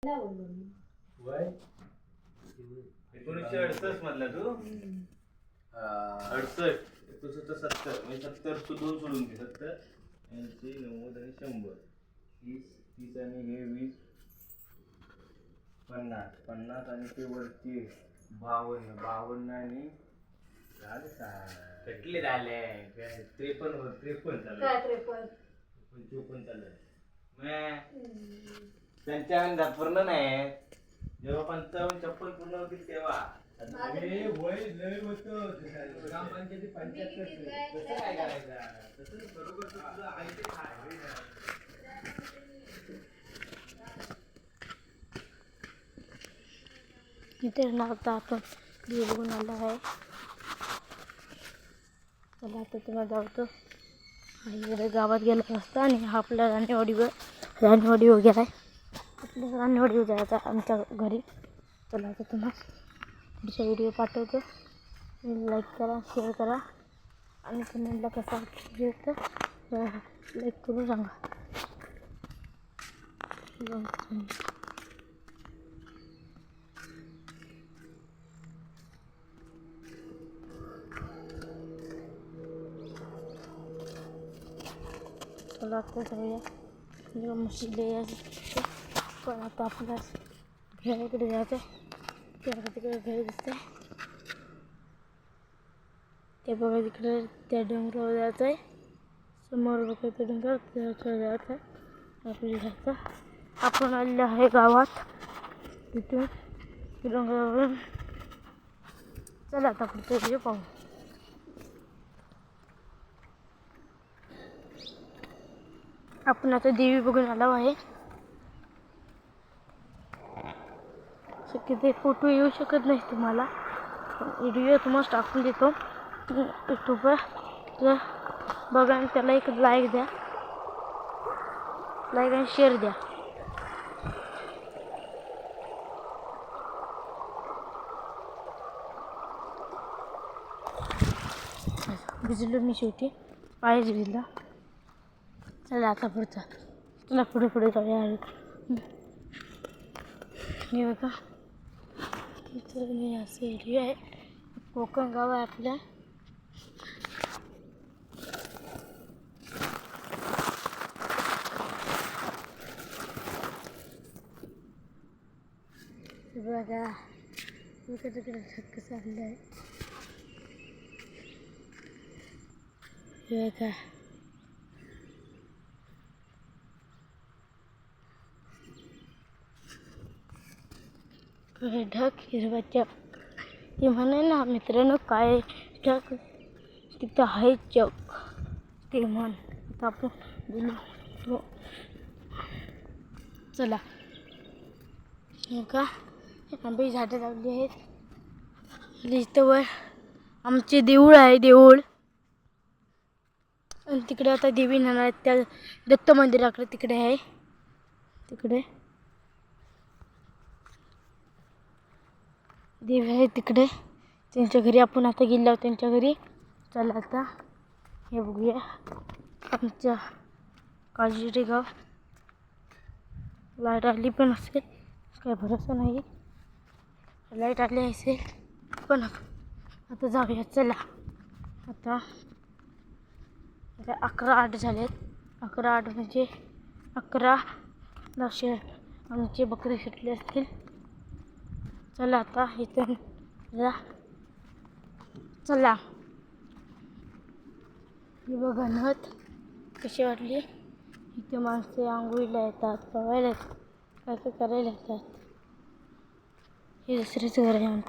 वय 1968 मधला तू 68 1970 म्हणजे 70 तू 2 सोडून घे 70 80 90 आणि 100 30 आणि हे 20 50 50 आणि ते वरती 52 आणि कटले झाले 53 झाले 54 झालं त्यांच्या पूर्ण नाही जेव्हा 55 56 पूर्ण होतील तेव्हा वय लय होतं ग्रामपंचायती 75 कसं काय करायचं तसं बरोबर तुझं आहे ते काय इथे आता आपण बघून आलो आहे. चला आता तुम्हाला जाऊतो इकडे गावात गेला असता आणि हा आपला राणेवाडी वगैरे आहे. आपल्या राणेवाडी जायचं आमच्या घरी. चला आता तुम्हाला पुढचा व्हिडिओ पाठवतो. लाईक करा, शेअर करा आणि कमेंटला कसा वाटतं लाईक करून सांगा. चला आता जाऊया म्हशीले पण आता आपल्या घराकडे जायचं आहे. त्या तिकडे घर दिसतं आहे ते बघा तिकडे त्या डोंगरावर जायचं आहे. समोर बघा त्या डोंगर त्याच्यावर जायचं आहे. आपल्या घरचं आपण आलेलं आहे गावात. तिथून डोंगरावरून चला आता पुढचा व्हिडिओ पाहू. आपण आता देवी बघून आलो आहे. शक्यतो फोटो येऊ शकत नाही तुम्हाला, व्हिडिओ तुम्हाला टाकून देतो यूट्यूबवर. तर बघा आणि त्याला एक लाईक द्या, लाईक आणि शेअर द्या. भिजलो मी शेवटी, पायच भिजला. चला आता पुढचा तुला पुढे जाऊया. हे बघा इथं मी असं एरिया आहे. कोकण गाव आहे आपल्या. बघा तिकडे कसं आलेलं आहे. हे बघा ढग हिरवा चक. ते म्हणे ना मित्रांनो काय ढग तिथं आहे चक ते म्हण. आता आपण बोलू. चला हो का आंबे झाडं लावली आहेत. इथं वर आमचे देऊळ आहे देऊळ. आणि तिकडे आता देवी नेणार त्या दत्त मंदिराकडे तिकडे आहे. तिकडे देवी आहे तिकडे. त्यांच्या घरी आपण आता गेलो त्यांच्या घरी. चला आता हे बघूया आमच्या काळजी गाव. लाईट आली पण असेल काय भरोसा नाही. लाईट आली असेल पण आता जाऊया. चला आता 11:08 झालेत. 11:08 म्हणजे 11 आमचे बकरे सुटले असतील. चला आता इथून चला. हे बघा नथ कशी वाटली. इथे माणसे आंघोळीला येतात, पवायला येतात, काय काय करायला येतात. हे दुसरेच घर आहे आमचं.